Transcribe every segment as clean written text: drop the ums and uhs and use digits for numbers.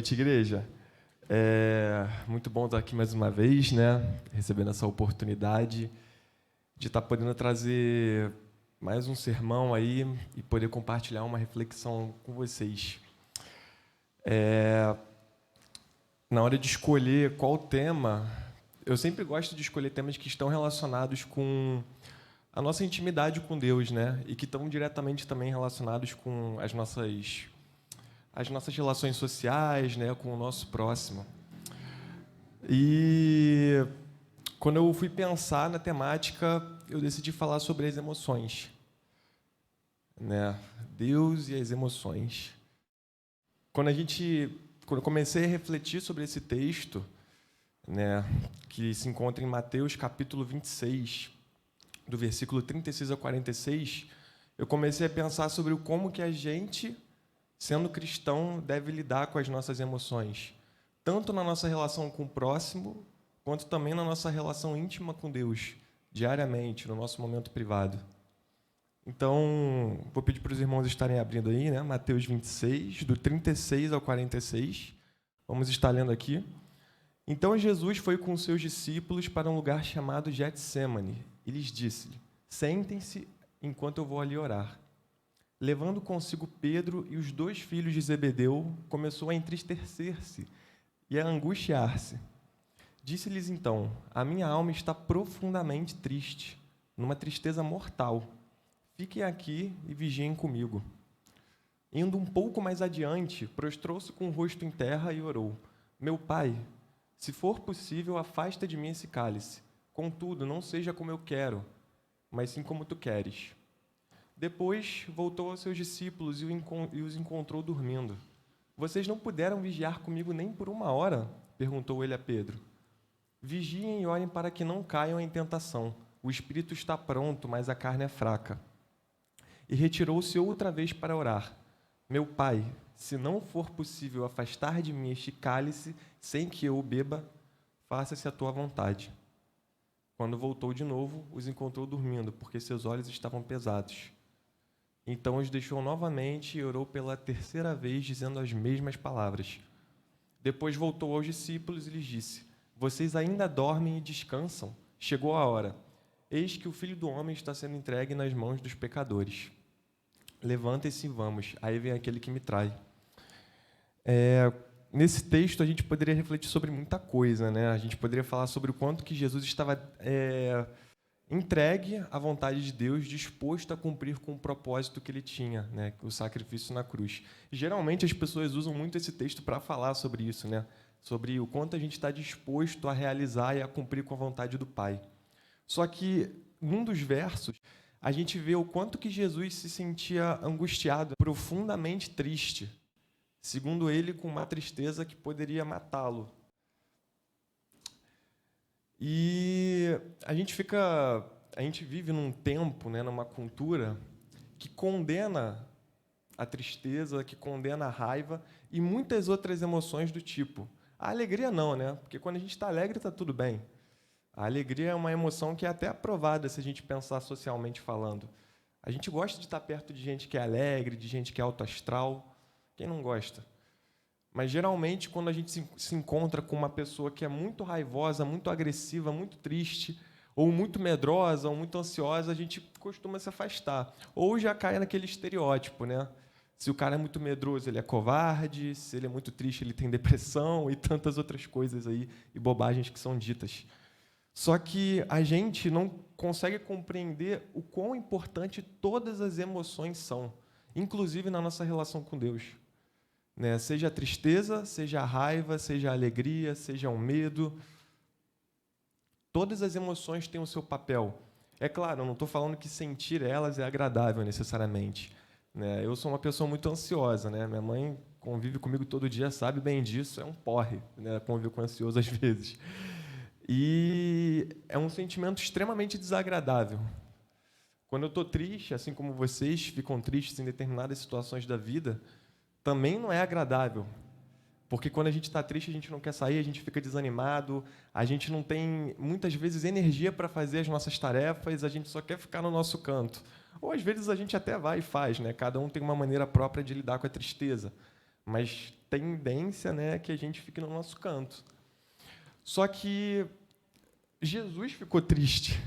noite, igreja. Muito bom estar aqui mais uma vez, né? Recebendo essa oportunidade de estar podendo trazer mais um sermão aí e poder compartilhar uma reflexão com vocês. Na hora de escolher qual tema, eu sempre gosto de escolher temas que estão relacionados com a nossa intimidade com Deus, né? E que estão diretamente também relacionados com as nossas relações sociais, né? Com o nosso próximo. E quando eu fui pensar na temática, eu decidi falar sobre as emoções, né? Deus e as emoções. Quando eu comecei a refletir sobre esse texto, né, que se encontra em Mateus capítulo 26, do versículo 36 ao 46, eu comecei a pensar sobre como que a gente, sendo cristão, deve lidar com as nossas emoções, tanto na nossa relação com o próximo, quanto também na nossa relação íntima com Deus, diariamente, no nosso momento privado. Então, vou pedir para os irmãos estarem abrindo aí, né? Mateus 26, do 36 ao 46. Vamos estar lendo aqui. Então, Jesus foi com seus discípulos para um lugar chamado Getsêmani e lhes disse: sentem-se enquanto eu vou ali orar. Levando consigo Pedro e os 2 filhos de Zebedeu, começou a entristecer-se e a angustiar-se. Disse-lhes então: a minha alma está profundamente triste, numa tristeza mortal. Fiquem aqui e vigiem comigo. Indo um pouco mais adiante, prostrou-se com o rosto em terra e orou: meu pai, se for possível, afasta de mim esse cálice. Contudo, não seja como eu quero, mas sim como tu queres. Depois voltou aos seus discípulos e os encontrou dormindo. Vocês não puderam vigiar comigo nem por 1 hora? Perguntou ele a Pedro. Vigiem e orem para que não caiam em tentação. O espírito está pronto, mas a carne é fraca. E retirou-se outra vez para orar. Meu pai, se não for possível afastar de mim este cálice sem que eu o beba, faça-se a tua vontade. Quando voltou de novo, os encontrou dormindo, porque seus olhos estavam pesados. Então os deixou novamente e orou pela 3ª vez, dizendo as mesmas palavras. Depois voltou aos discípulos e lhes disse: vocês ainda dormem e descansam? Chegou a hora. Eis que o Filho do Homem está sendo entregue nas mãos dos pecadores. Levantem-se e vamos. Aí vem aquele que me trai. Nesse texto, a gente poderia refletir sobre muita coisa, né? A gente poderia falar sobre o quanto que Jesus estava entregue à vontade de Deus, disposto a cumprir com o propósito que ele tinha, né? O sacrifício na cruz. Geralmente, as pessoas usam muito esse texto para falar sobre isso, né? Sobre o quanto a gente está disposto a realizar e a cumprir com a vontade do Pai. Só que, num dos versos, a gente vê o quanto que Jesus se sentia angustiado, profundamente triste, segundo ele, com uma tristeza que poderia matá-lo. E a gente vive num tempo, né, numa cultura que condena a tristeza, que condena a raiva e muitas outras emoções do tipo. A alegria não, né? Porque quando a gente está alegre, está tudo bem. A alegria é uma emoção que é até aprovada se a gente pensar socialmente falando. A gente gosta de estar perto de gente que é alegre, de gente que é autoastral. Quem não gosta? Mas, geralmente, quando a gente se encontra com uma pessoa que é muito raivosa, muito agressiva, muito triste, ou muito medrosa, ou muito ansiosa, a gente costuma se afastar. Ou já cai naquele estereótipo, né? Se o cara é muito medroso, ele é covarde. Se ele é muito triste, ele tem depressão e tantas outras coisas aí e bobagens que são ditas. Só que a gente não consegue compreender o quão importante todas as emoções são, inclusive na nossa relação com Deus. Né? Seja a tristeza, seja a raiva, seja a alegria, seja o medo. Todas as emoções têm o seu papel. É claro, eu não estou falando que sentir elas é agradável necessariamente. Né? Eu sou uma pessoa muito ansiosa. Né? Minha mãe convive comigo todo dia, sabe bem disso, é um porre, né? Conviver com ansioso às vezes. E é um sentimento extremamente desagradável. Quando eu estou triste, assim como vocês ficam tristes em determinadas situações da vida, também não é agradável. Porque quando a gente está triste, a gente não quer sair, a gente fica desanimado, a gente não tem, muitas vezes, energia para fazer as nossas tarefas, a gente só quer ficar no nosso canto. Ou, às vezes, a gente até vai e faz, né? Cada um tem uma maneira própria de lidar com a tristeza. Mas tendência, né, que a gente fique no nosso canto. Só que Jesus ficou triste.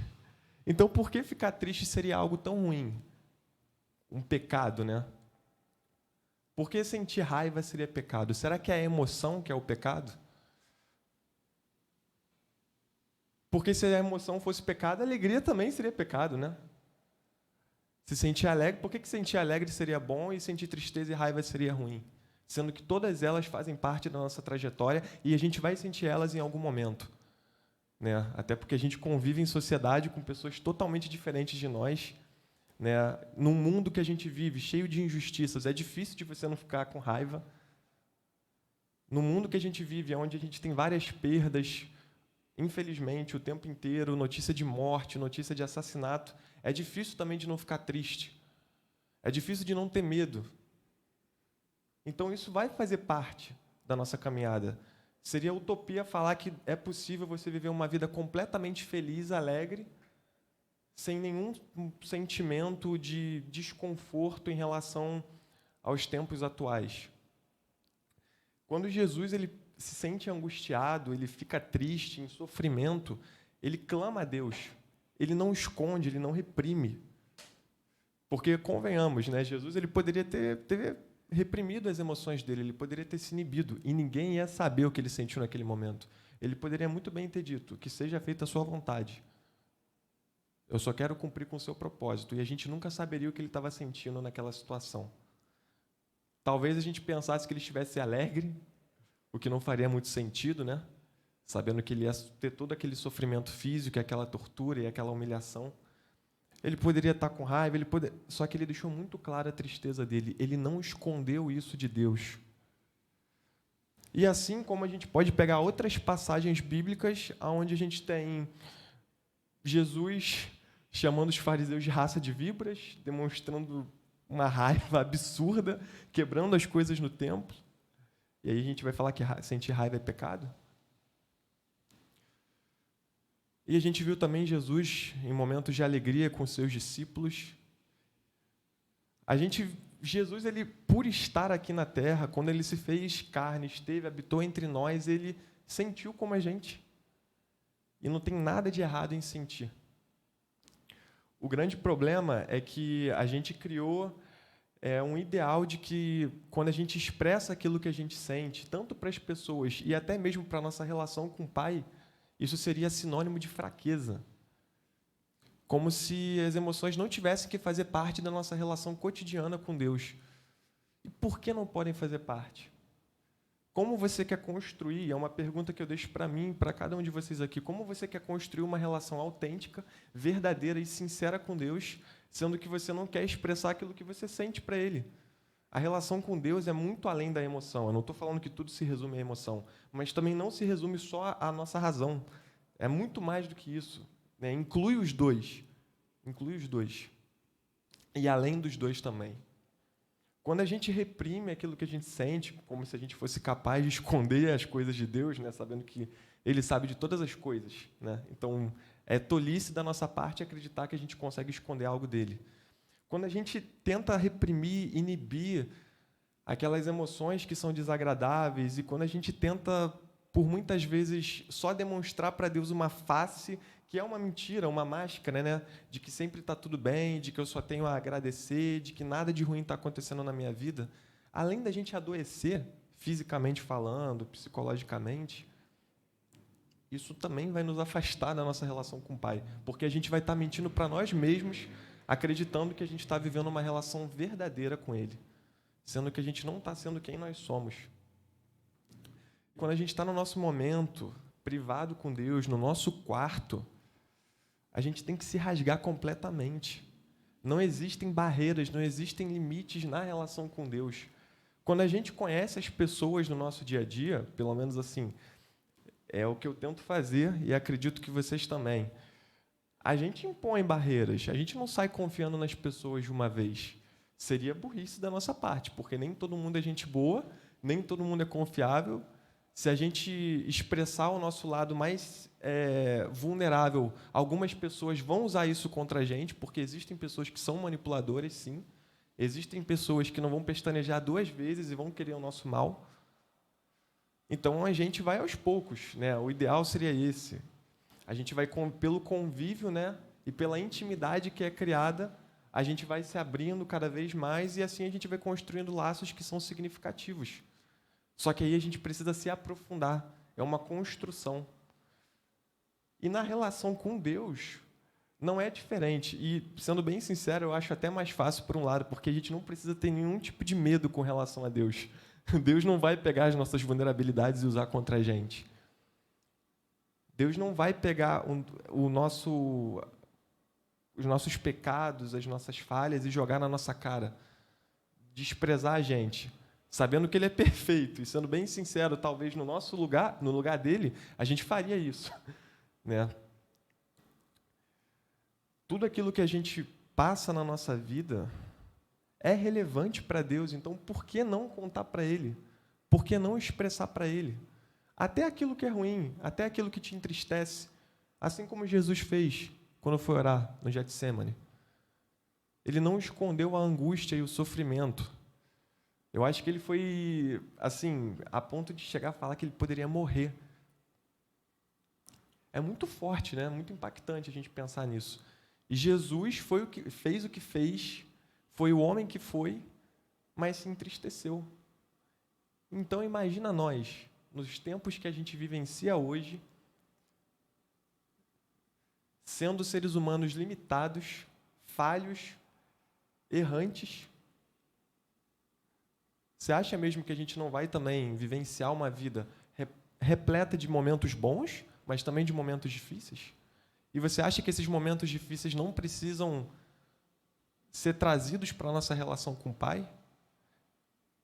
Então, por que ficar triste seria algo tão ruim? Um pecado, né? Por que sentir raiva seria pecado? Será que é a emoção que é o pecado? Porque se a emoção fosse pecado, a alegria também seria pecado, né? Se sentir alegre, por que sentir alegre seria bom e sentir tristeza e raiva seria ruim? Sendo que todas elas fazem parte da nossa trajetória e a gente vai sentir elas em algum momento, né? Até porque a gente convive em sociedade com pessoas totalmente diferentes de nós, né? Num mundo que a gente vive, cheio de injustiças, é difícil de você não ficar com raiva. No mundo que a gente vive, onde a gente tem várias perdas, infelizmente, o tempo inteiro, notícia de morte, notícia de assassinato, é difícil também de não ficar triste. É difícil de não ter medo. Então, isso vai fazer parte da nossa caminhada. Seria utopia falar que é possível você viver uma vida completamente feliz, alegre, sem nenhum sentimento de desconforto em relação aos tempos atuais. Quando Jesus ele se sente angustiado, ele fica triste, em sofrimento, ele clama a Deus. Ele não esconde, ele não reprime. Porque, convenhamos, né, Jesus ele poderia ter reprimido as emoções dele, ele poderia ter se inibido, e ninguém ia saber o que ele sentiu naquele momento. Ele poderia muito bem ter dito, que seja feita a sua vontade. Eu só quero cumprir com o seu propósito. E a gente nunca saberia o que ele estava sentindo naquela situação. Talvez a gente pensasse que ele estivesse alegre, o que não faria muito sentido, né? Sabendo que ele ia ter todo aquele sofrimento físico, aquela tortura e aquela humilhação. Ele poderia estar com raiva, só que ele deixou muito clara a tristeza dele. Ele não escondeu isso de Deus. E assim como a gente pode pegar outras passagens bíblicas onde a gente tem Jesus chamando os fariseus de raça de víboras, demonstrando uma raiva absurda, quebrando as coisas no templo. E aí a gente vai falar que sentir raiva é pecado? E a gente viu também Jesus em momentos de alegria com seus discípulos. Jesus, ele, por estar aqui na Terra, quando ele se fez carne, habitou entre nós, ele sentiu como a gente. E não tem nada de errado em sentir. O grande problema é que a gente criou um ideal de que, quando a gente expressa aquilo que a gente sente, tanto para as pessoas e até mesmo para a nossa relação com o Pai, isso seria sinônimo de fraqueza. Como se as emoções não tivessem que fazer parte da nossa relação cotidiana com Deus. E por que não podem fazer parte? Como você quer construir, é uma pergunta que eu deixo para mim, para cada um de vocês aqui, como você quer construir uma relação autêntica, verdadeira e sincera com Deus, sendo que você não quer expressar aquilo que você sente para Ele? A relação com Deus é muito além da emoção. Eu não estou falando que tudo se resume à emoção, mas também não se resume só à nossa razão. É muito mais do que isso, né? Inclui os dois. Inclui os dois. E além dos dois também. Quando a gente reprime aquilo que a gente sente, como se a gente fosse capaz de esconder as coisas de Deus, né, sabendo que Ele sabe de todas as coisas, né? Então, é tolice da nossa parte acreditar que a gente consegue esconder algo dele. Quando a gente tenta reprimir, inibir aquelas emoções que são desagradáveis, e quando a gente tenta, por muitas vezes, só demonstrar para Deus uma face que é uma mentira, uma máscara, né? De que sempre está tudo bem, de que eu só tenho a agradecer, de que nada de ruim está acontecendo na minha vida, além da gente adoecer, fisicamente falando, psicologicamente, isso também vai nos afastar da nossa relação com o Pai, porque a gente vai estar mentindo para nós mesmos, acreditando que a gente está vivendo uma relação verdadeira com Ele, sendo que a gente não está sendo quem nós somos. Quando a gente está no nosso momento privado com Deus, no nosso quarto, a gente tem que se rasgar completamente. Não existem barreiras, não existem limites na relação com Deus. Quando a gente conhece as pessoas no nosso dia a dia, pelo menos assim, é o que eu tento fazer e acredito que vocês também, a gente impõe barreiras, a gente não sai confiando nas pessoas de uma vez. Seria burrice da nossa parte, porque nem todo mundo é gente boa, nem todo mundo é confiável. Se a gente expressar o nosso lado mais vulnerável, algumas pessoas vão usar isso contra a gente, porque existem pessoas que são manipuladoras, sim. Existem pessoas que não vão pestanejar duas vezes e vão querer o nosso mal. Então, a gente vai aos poucos, né? O ideal seria esse. A gente vai, pelo convívio, né? E pela intimidade que é criada, a gente vai se abrindo cada vez mais e assim a gente vai construindo laços que são significativos. Só que aí a gente precisa se aprofundar. É uma construção. E na relação com Deus, não é diferente. E, sendo bem sincero, eu acho até mais fácil por um lado, porque a gente não precisa ter nenhum tipo de medo com relação a Deus. Deus não vai pegar as nossas vulnerabilidades e usar contra a gente. Deus não vai pegar os nossos pecados, as nossas falhas e jogar na nossa cara. Desprezar a gente. Sabendo que Ele é perfeito. E, sendo bem sincero, talvez no nosso lugar, no lugar dele, a gente faria isso. Né? Tudo aquilo que a gente passa na nossa vida é relevante para Deus, então por que não contar para Ele? Por que não expressar para Ele? Até aquilo que é ruim, até aquilo que te entristece, assim como Jesus fez quando foi orar no Getsemane. Ele não escondeu a angústia e o sofrimento. Eu acho que ele foi, assim, a ponto de chegar a falar que ele poderia morrer. É muito forte, né? Muito impactante a gente pensar nisso. E Jesus fez o que fez, foi o homem que foi, mas se entristeceu. Então, imagina nós, nos tempos que a gente vivencia hoje, sendo seres humanos limitados, falhos, errantes. Você acha mesmo que a gente não vai também vivenciar uma vida repleta de momentos bons, mas também de momentos difíceis? E você acha que esses momentos difíceis não precisam ser trazidos para a nossa relação com o Pai?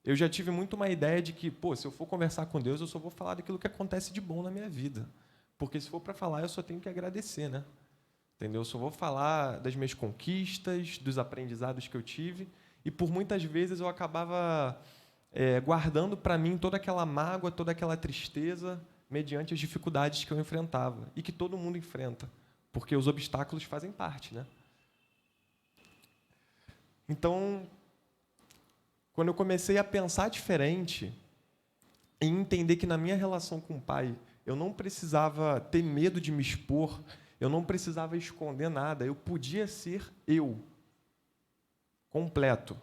Eu já tive muito uma ideia de que, se eu for conversar com Deus, eu só vou falar daquilo que acontece de bom na minha vida. Porque se for para falar, eu só tenho que agradecer, né? Entendeu? Eu só vou falar das minhas conquistas, dos aprendizados que eu tive. E por muitas vezes eu acabava guardando para mim toda aquela mágoa, toda aquela tristeza, mediante as dificuldades que eu enfrentava. E que todo mundo enfrenta. Porque os obstáculos fazem parte, né? Então, quando eu comecei a pensar diferente e entender que na minha relação com o Pai, eu não precisava ter medo de me expor, eu não precisava esconder nada, eu podia ser eu, completo,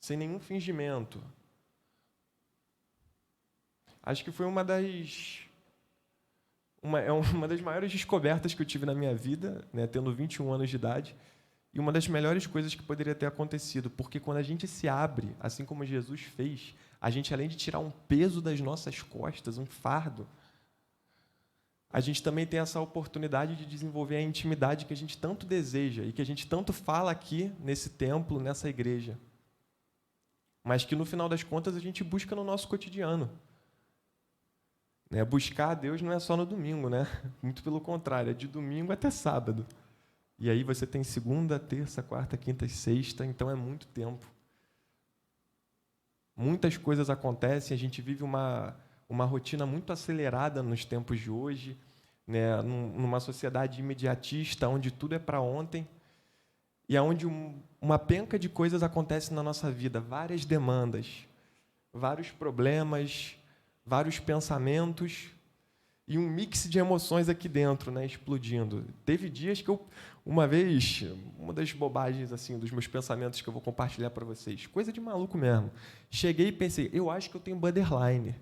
sem nenhum fingimento. Acho que foi uma das maiores descobertas que eu tive na minha vida, né, tendo 21 anos de idade, e uma das melhores coisas que poderia ter acontecido, porque quando a gente se abre, assim como Jesus fez, a gente, além de tirar um peso das nossas costas, um fardo, a gente também tem essa oportunidade de desenvolver a intimidade que a gente tanto deseja e que a gente tanto fala aqui nesse templo, nessa igreja, mas que, no final das contas, a gente busca no nosso cotidiano. Buscar a Deus não é só no domingo, né? Muito pelo contrário, é de domingo até sábado. E aí você tem segunda, terça, quarta, quinta e sexta, então é muito tempo. Muitas coisas acontecem, a gente vive uma rotina muito acelerada nos tempos de hoje, né? Numa sociedade imediatista, onde tudo é para ontem, e onde uma penca de coisas acontece na nossa vida, várias demandas, vários problemas, vários pensamentos e um mix de emoções aqui dentro, né, explodindo. Teve dias que uma das bobagens assim dos meus pensamentos que eu vou compartilhar para vocês, coisa de maluco mesmo. Cheguei e pensei, eu acho que eu tenho borderline.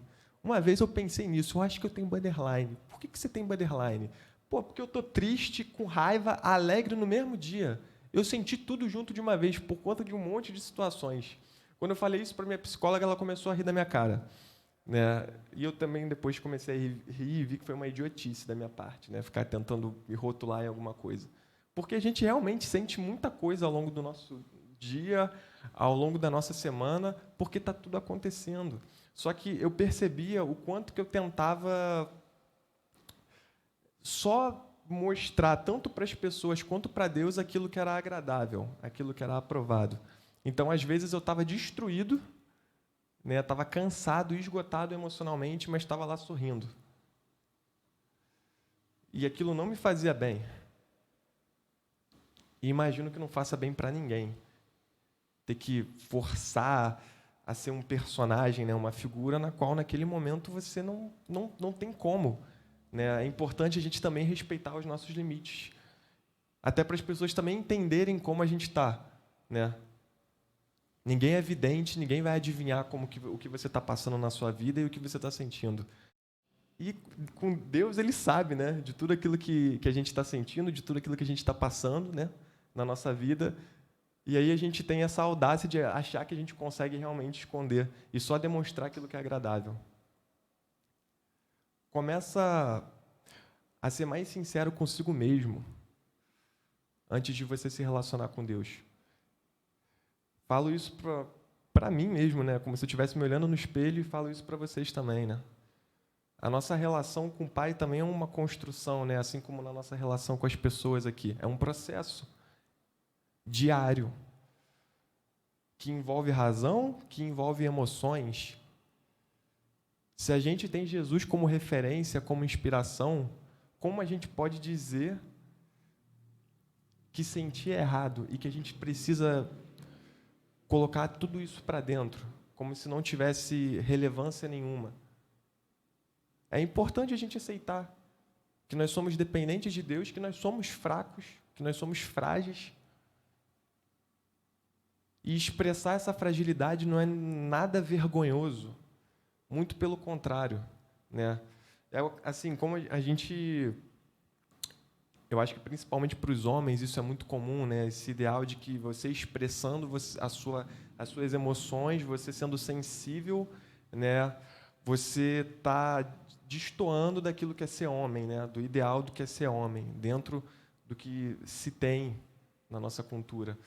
Uma vez eu pensei nisso, eu acho que eu tenho borderline. Por que você tem borderline? Porque eu estou triste, com raiva, alegre no mesmo dia. Eu senti tudo junto de uma vez, por conta de um monte de situações. Quando eu falei isso para minha psicóloga, ela começou a rir da minha cara. Né? E eu também depois comecei a rir e vi que foi uma idiotice da minha parte, né? Ficar tentando me rotular em alguma coisa. Porque a gente realmente sente muita coisa ao longo do nosso dia, ao longo da nossa semana, porque está tudo acontecendo. Só que eu percebia o quanto que eu tentava só mostrar, tanto para as pessoas quanto para Deus, aquilo que era agradável, aquilo que era aprovado. Então, às vezes, eu estava destruído, né? Estava cansado, esgotado emocionalmente, mas estava lá sorrindo. E aquilo não me fazia bem. E imagino que não faça bem para ninguém. Ter que forçar a ser um personagem, né? Uma figura na qual, naquele momento, você não tem como. Né? É importante a gente também respeitar os nossos limites, até para as pessoas também entenderem como a gente está. Né? Ninguém é vidente, ninguém vai adivinhar o que você está passando na sua vida e o que você está sentindo. E com Deus, Ele sabe, né, de tudo aquilo que a gente está sentindo, de tudo aquilo que a gente está passando, né, na nossa vida. E aí a gente tem essa audácia de achar que a gente consegue realmente esconder e só demonstrar aquilo que é agradável. Começa a ser mais sincero consigo mesmo antes de você se relacionar com Deus. Falo isso para mim mesmo, né, como se eu estivesse me olhando no espelho, e falo isso para vocês também, né? A nossa relação com o Pai também é uma construção, né? Assim como na nossa relação com as pessoas aqui. É um processo diário que envolve razão, que envolve emoções. Se a gente tem Jesus como referência, como inspiração, como a gente pode dizer que sentir é errado e que a gente precisa colocar tudo isso para dentro, como se não tivesse relevância nenhuma? É importante a gente aceitar que nós somos dependentes de Deus, que nós somos fracos, que nós somos frágeis. E expressar essa fragilidade não é nada vergonhoso, muito pelo contrário, né? É assim, como a gente, eu acho que principalmente para os homens isso é muito comum, né? Esse ideal de que você expressando as suas emoções, você sendo sensível, né? Você está destoando daquilo que é ser homem, né? Do ideal do que é ser homem, dentro do que se tem na nossa cultura.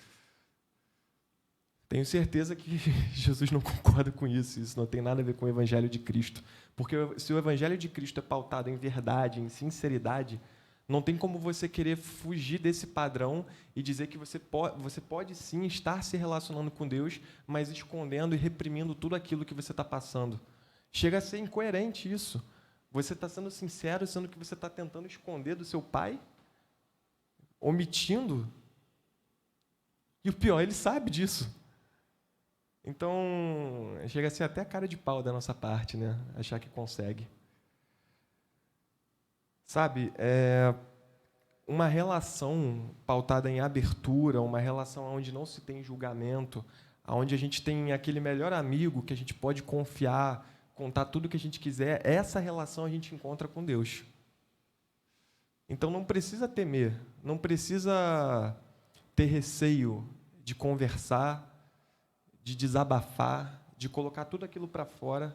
Tenho certeza que Jesus não concorda com isso. Isso não tem nada a ver com o Evangelho de Cristo. Porque se o Evangelho de Cristo é pautado em verdade, em sinceridade, não tem como você querer fugir desse padrão e dizer que você pode sim estar se relacionando com Deus, mas escondendo e reprimindo tudo aquilo que você está passando. Chega a ser incoerente isso. Você está sendo sincero, sendo que você está tentando esconder do seu pai, omitindo. E o pior, ele sabe disso. Então, chega a ser até cara de pau da nossa parte, né? Achar que consegue. Sabe, uma relação pautada em abertura, uma relação onde não se tem julgamento, onde a gente tem aquele melhor amigo que a gente pode confiar, contar tudo o que a gente quiser, essa relação a gente encontra com Deus. Então, não precisa temer, não precisa ter receio de conversar, de desabafar, de colocar tudo aquilo para fora,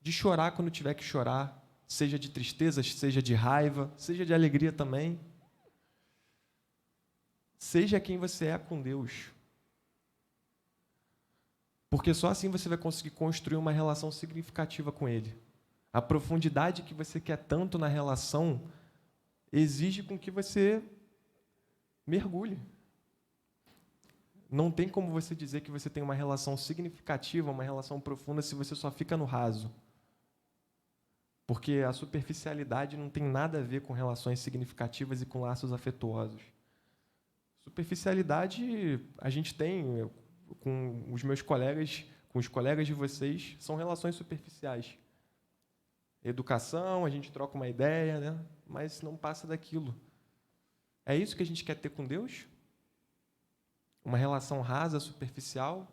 de chorar quando tiver que chorar, seja de tristeza, seja de raiva, seja de alegria também. Seja quem você é com Deus. Porque só assim você vai conseguir construir uma relação significativa com Ele. A profundidade que você quer tanto na relação exige com que você mergulhe. Não tem como você dizer que você tem uma relação significativa, uma relação profunda, se você só fica no raso. Porque a superficialidade não tem nada a ver com relações significativas e com laços afetuosos. Superficialidade a gente tem com os meus colegas, com os colegas de vocês, são relações superficiais. Educação, a gente troca uma ideia, né? Mas não passa daquilo. É isso que a gente quer ter com Deus? Uma relação rasa, superficial?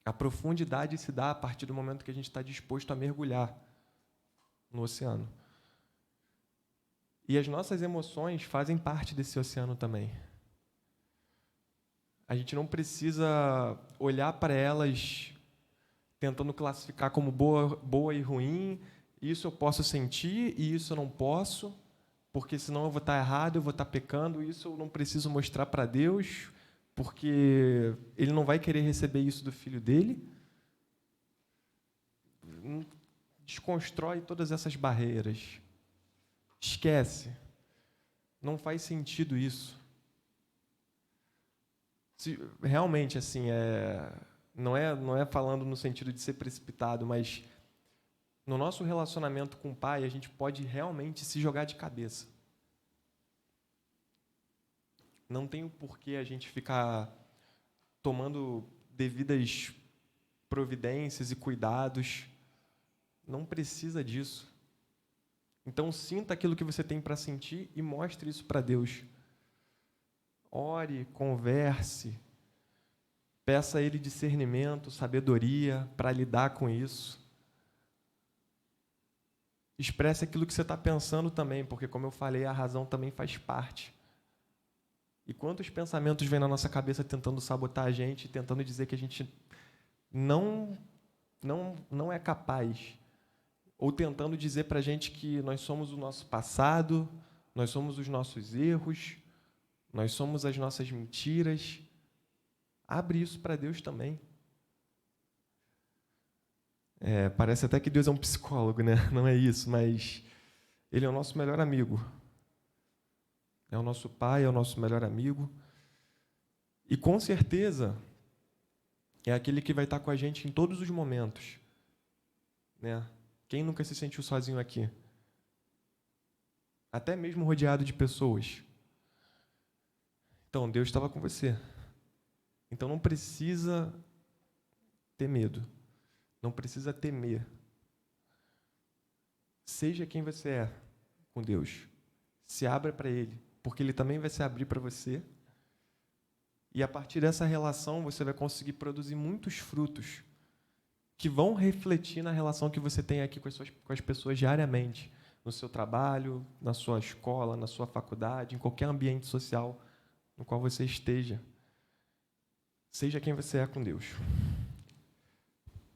A profundidade se dá a partir do momento que a gente está disposto a mergulhar no oceano. E as nossas emoções fazem parte desse oceano também. A gente não precisa olhar para elas tentando classificar como boa e ruim. Isso eu posso sentir e isso eu não posso, porque senão eu vou estar errado, eu vou estar pecando. Isso eu não preciso mostrar para Deus, porque Ele não vai querer receber isso do filho dele. Desconstrói todas essas barreiras. Esquece. Não faz sentido isso. Realmente, assim, não é falando no sentido de ser precipitado, mas no nosso relacionamento com o Pai, a gente pode realmente se jogar de cabeça. Não tem o porquê a gente ficar tomando devidas providências e cuidados. Não precisa disso. Então, sinta aquilo que você tem para sentir e mostre isso para Deus. Ore, converse, peça a Ele discernimento, sabedoria para lidar com isso. Expresse aquilo que você está pensando também, porque, como eu falei, a razão também faz parte. E quantos pensamentos vêm na nossa cabeça tentando sabotar a gente, tentando dizer que a gente não é capaz, ou tentando dizer para a gente que nós somos o nosso passado, nós somos os nossos erros, nós somos as nossas mentiras. Abre isso para Deus também. Parece até que Deus é um psicólogo, né? Não é isso, mas Ele é o nosso melhor amigo. É o nosso Pai, é o nosso melhor amigo. E, com certeza, é aquele que vai estar com a gente em todos os momentos. Né? Quem nunca se sentiu sozinho aqui? Até mesmo rodeado de pessoas. Então, Deus estava com você. Então, não precisa ter medo. Não precisa temer. Seja quem você é com Deus. Se abra para Ele, porque Ele também vai se abrir para você. E, a partir dessa relação, você vai conseguir produzir muitos frutos que vão refletir na relação que você tem aqui com as pessoas diariamente, no seu trabalho, na sua escola, na sua faculdade, em qualquer ambiente social no qual você esteja. Seja quem você é com Deus.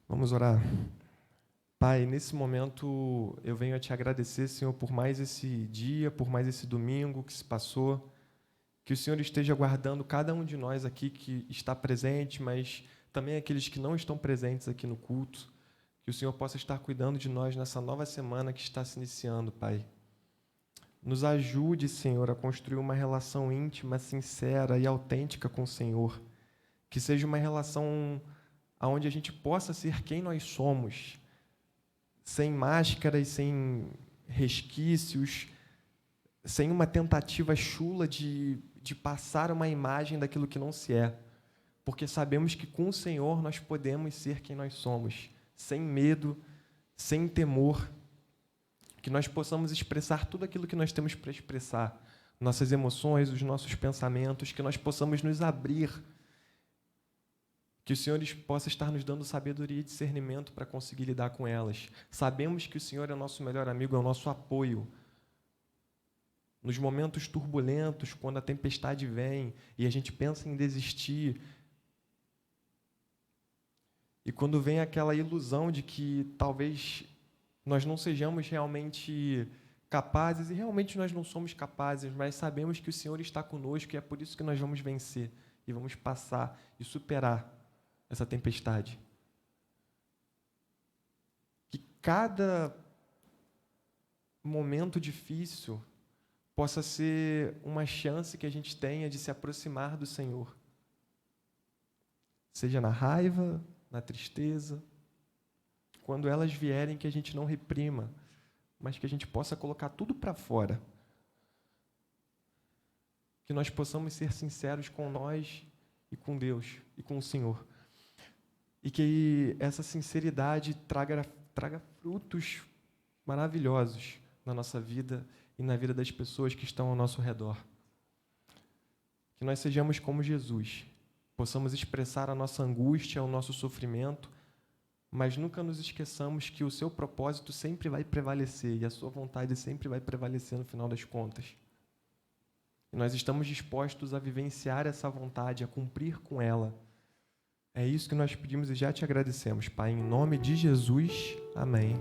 Vamos orar. Pai, nesse momento eu venho a Te agradecer, Senhor, por mais esse dia, por mais esse domingo que se passou, que o Senhor esteja guardando cada um de nós aqui que está presente, mas também aqueles que não estão presentes aqui no culto, que o Senhor possa estar cuidando de nós nessa nova semana que está se iniciando, Pai. Nos ajude, Senhor, a construir uma relação íntima, sincera e autêntica com o Senhor, que seja uma relação onde a gente possa ser quem nós somos, sem máscaras, sem resquícios, sem uma tentativa chula de passar uma imagem daquilo que não se é. Porque sabemos que com o Senhor nós podemos ser quem nós somos, sem medo, sem temor, que nós possamos expressar tudo aquilo que nós temos para expressar, nossas emoções, os nossos pensamentos, que nós possamos nos abrir, que o Senhor possa estar nos dando sabedoria e discernimento para conseguir lidar com elas. Sabemos que o Senhor é o nosso melhor amigo, é o nosso apoio. Nos momentos turbulentos, quando a tempestade vem e a gente pensa em desistir, e quando vem aquela ilusão de que talvez nós não sejamos realmente capazes, e realmente nós não somos capazes, mas sabemos que o Senhor está conosco e é por isso que nós vamos vencer e vamos passar e superar essa tempestade. Que cada momento difícil possa ser uma chance que a gente tenha de se aproximar do Senhor. Seja na raiva, na tristeza, quando elas vierem, que a gente não reprima, mas que a gente possa colocar tudo para fora. Que nós possamos ser sinceros com nós e com Deus e com o Senhor. E que essa sinceridade traga frutos maravilhosos na nossa vida e na vida das pessoas que estão ao nosso redor. Que nós sejamos como Jesus, possamos expressar a nossa angústia, o nosso sofrimento, mas nunca nos esqueçamos que o seu propósito sempre vai prevalecer e a sua vontade sempre vai prevalecer no final das contas. E nós estamos dispostos a vivenciar essa vontade, a cumprir com ela. É isso que nós pedimos e já te agradecemos, Pai. Em nome de Jesus, amém.